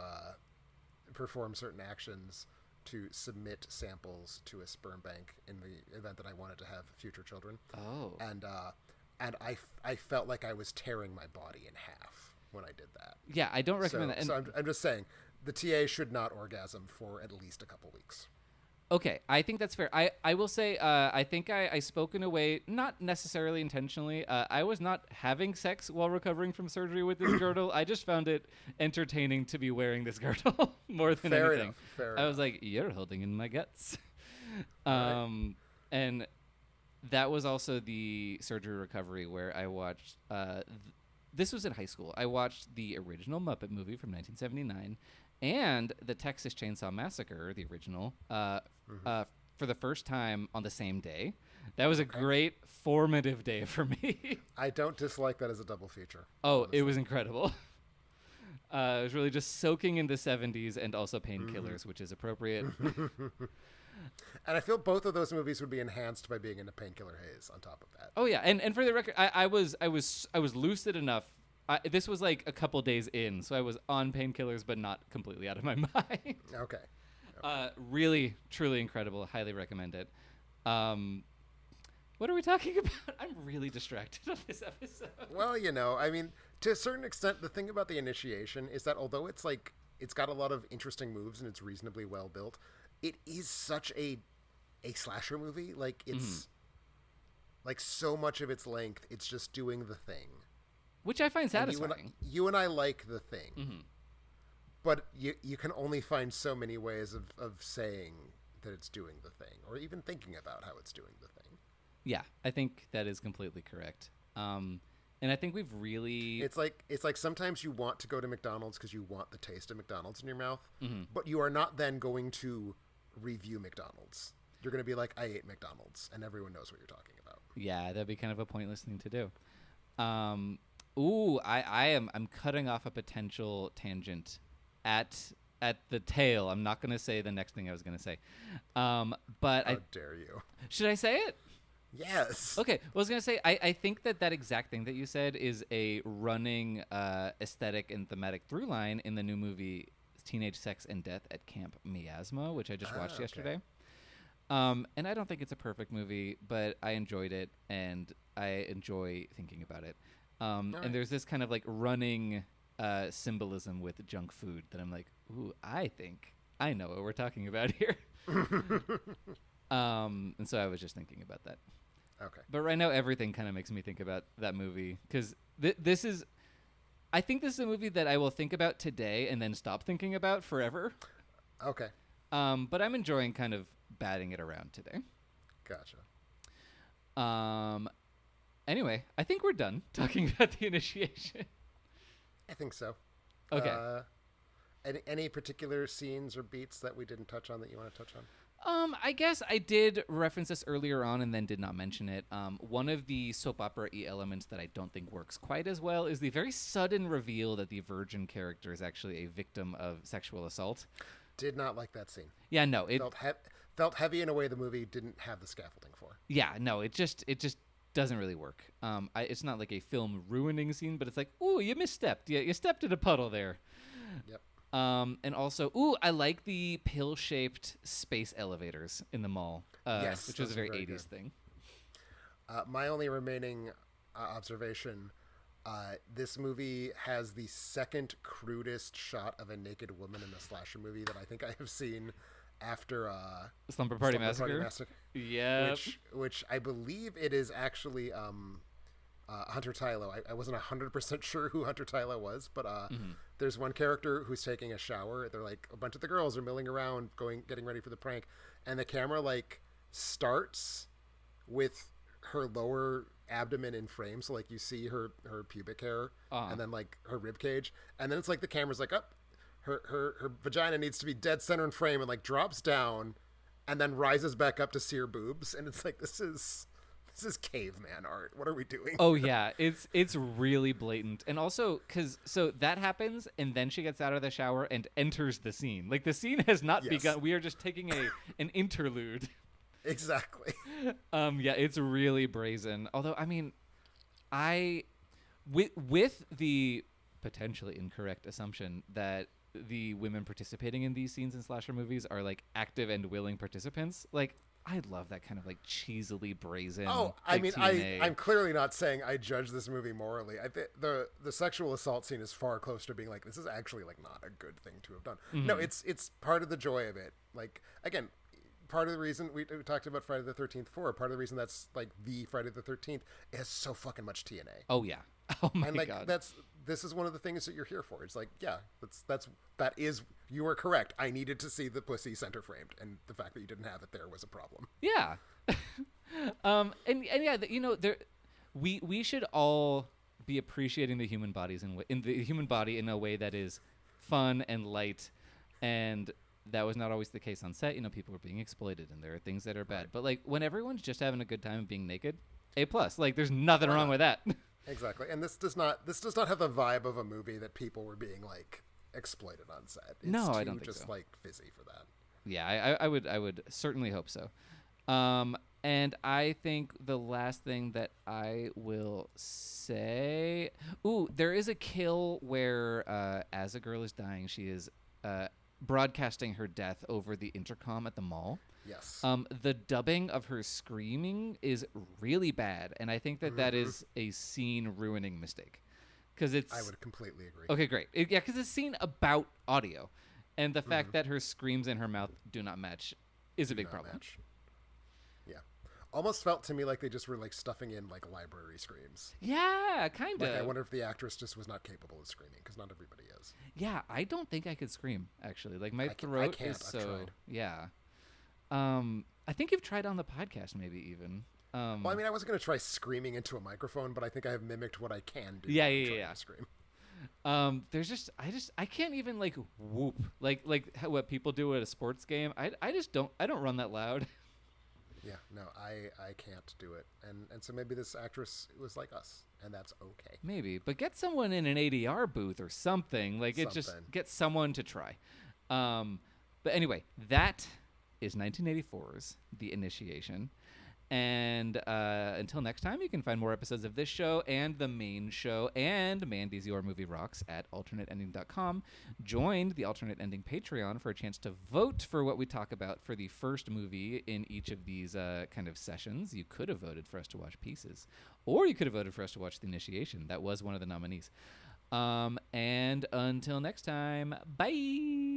perform certain actions to submit samples to a sperm bank in the event that I wanted to have future children. Oh, and I felt like I was tearing my body in half when I did that. Yeah, I don't recommend that. And so I'm just saying, the TA should not orgasm for at least a couple weeks. Okay, I think that's fair. I will say, I think I spoke in a way, not necessarily intentionally. I was not having sex while recovering from surgery with this girdle. I just found it entertaining to be wearing this girdle more than anything. Fair enough. I was like, you're holding in my guts. Right. And that was also the surgery recovery where I watched, this was in high school. I watched the original Muppet movie from 1979 and the Texas Chainsaw Massacre, the original, for the first time on the same day. That was a great formative day for me. I don't dislike that as a double feature. Oh, honestly. It was incredible. It was really just soaking in the 70s and also painkillers, which is appropriate. And I feel both of those movies would be enhanced by being in a painkiller haze on top of that. Oh yeah, and for the record, I was lucid enough. This was like a couple days in, so I was on painkillers, but not completely out of my mind. Okay. Really, truly incredible. Highly recommend it. What are we talking about? I'm really distracted on this episode. Well, I mean, to a certain extent, the thing about The Initiation is that although it's like, it's got a lot of interesting moves and it's reasonably well built, it is such a slasher movie. Like, it's like so much of its length, it's just doing the thing. Which I find satisfying. You and I like the thing. But you can only find so many ways of saying that it's doing the thing, or even thinking about how it's doing the thing. Yeah, I think that is completely correct. And I think we've really... It's like sometimes you want to go to McDonald's because you want the taste of McDonald's in your mouth, but you are not then going to review McDonald's. You're going to be like, I ate McDonald's, and everyone knows what you're talking about. Yeah, that'd be kind of a pointless thing to do. I'm cutting off a potential tangent at the tail. I'm not going to say the next thing I was going to say. But How dare you? Should I say it? Yes. Okay. Well, I was going to say, I think that exact thing that you said is a running aesthetic and thematic through line in the new movie Teenage Sex and Death at Camp Miasma, which I just watched yesterday. And I don't think it's a perfect movie, but I enjoyed it, and I enjoy thinking about it. And there's this kind of like running symbolism with junk food that I'm like, ooh, I think I know what we're talking about here. And so I was just thinking about that. Okay. But right now, everything kind of makes me think about that movie, because I think this is a movie that I will think about today and then stop thinking about forever. Okay. But I'm enjoying kind of batting it around today. Gotcha. Anyway, I think we're done talking about The Initiation. I think so. Okay. Any particular scenes or beats that we didn't touch on that you want to touch on? I guess I did reference this earlier on and then did not mention it. One of the soap opera-y elements that I don't think works quite as well is the very sudden reveal that the virgin character is actually a victim of sexual assault. Did not like that scene. Yeah, no. It felt heavy in a way the movie didn't have the scaffolding for. Yeah, no. It just doesn't really work. It's not like a film-ruining scene, but it's like, ooh, you misstepped. You stepped in a puddle there. Yep. And also, ooh, I like the pill-shaped space elevators in the mall, yes, which was a very 80s good. thing. My only remaining observation, this movie has the second crudest shot of a naked woman in a slasher movie that I think I have seen after Slumber Party Massacre. Yeah. Which I believe it is actually Hunter Tylo. I wasn't 100% sure who Hunter Tylo was, but there's one character who's taking a shower. They're like, a bunch of the girls are milling around, getting ready for the prank, and the camera like starts with her lower abdomen in frame, so like you see her pubic hair and then like her rib cage, and then it's like the camera's like up, her vagina needs to be dead center in frame, and like drops down, and then rises back up to see her boobs, and it's like this is caveman art. What are we doing? Oh yeah, it's really blatant, and also so that happens, and then she gets out of the shower and enters the scene. Like the scene has not begun. We are just taking an interlude. Exactly. Yeah, it's really brazen. Although, I mean, with the potentially incorrect assumption that the women participating in these scenes in slasher movies are like active and willing participants, like I love that kind of like cheesily brazen. Oh, I mean, TNA. I'm clearly not saying I judge this movie morally. I think the sexual assault scene is far closer to being like, this is actually like not a good thing to have done. Mm-hmm. No, it's part of the joy of it. Like, again, part of the reason we talked about Friday the 13th 4, part of the reason that's like the Friday the 13th, it has so fucking much TNA. Oh yeah. Oh my and like god. this is one of the things that you're here for. It's like, yeah, that is you are correct. I needed to see the pussy center framed, and the fact that you didn't have it there was a problem. Yeah. And yeah, you know, we should all be appreciating the human bodies in the human body in a way that is fun and light, and that was not always the case on set. You know, people were being exploited, and there are things that are bad. Right. But like when everyone's just having a good time and being naked, A+. Like there's nothing wrong with that. Exactly. And this does not have the vibe of a movie that people were being like exploited on set. It's no, I don't think just so. like fizzy for that. Yeah, I would certainly hope so. And I think the last thing that I will say, there is a kill where as a girl is dying, she is broadcasting her death over the intercom at the mall. Yes. The dubbing of her screaming is really bad, and I think that is a scene-ruining mistake. I would completely agree. Okay, great. Because it's a scene about audio, and the fact that her screams in her mouth do not match is a big problem. Yeah. Almost felt to me like they just were like stuffing in like library screams. Yeah, kind of. Like I wonder if the actress just was not capable of screaming, because not everybody is. Yeah, I don't think I could scream, actually. Like my throat is so... I've tried. Yeah. I think you've tried on the podcast maybe even. Well, I mean, I wasn't going to try screaming into a microphone, but I think I have mimicked what I can do. Yeah. To scream. I can't even like whoop like what people do at a sports game. I don't run that loud. Yeah, no, I can't do it, and so maybe this actress was like us, and that's okay. Maybe, but get someone in an ADR booth or something. Just get someone to try. But anyway, that is 1984's The Initiation. And until next time, you can find more episodes of this show and the main show and Mandy's Your Movie Rocks at alternateending.com. Join the Alternate Ending Patreon for a chance to vote for what we talk about for the first movie in each of these kind of sessions. You could have voted for us to watch Pieces, or you could have voted for us to watch The Initiation. That was one of the nominees. And until next time, bye!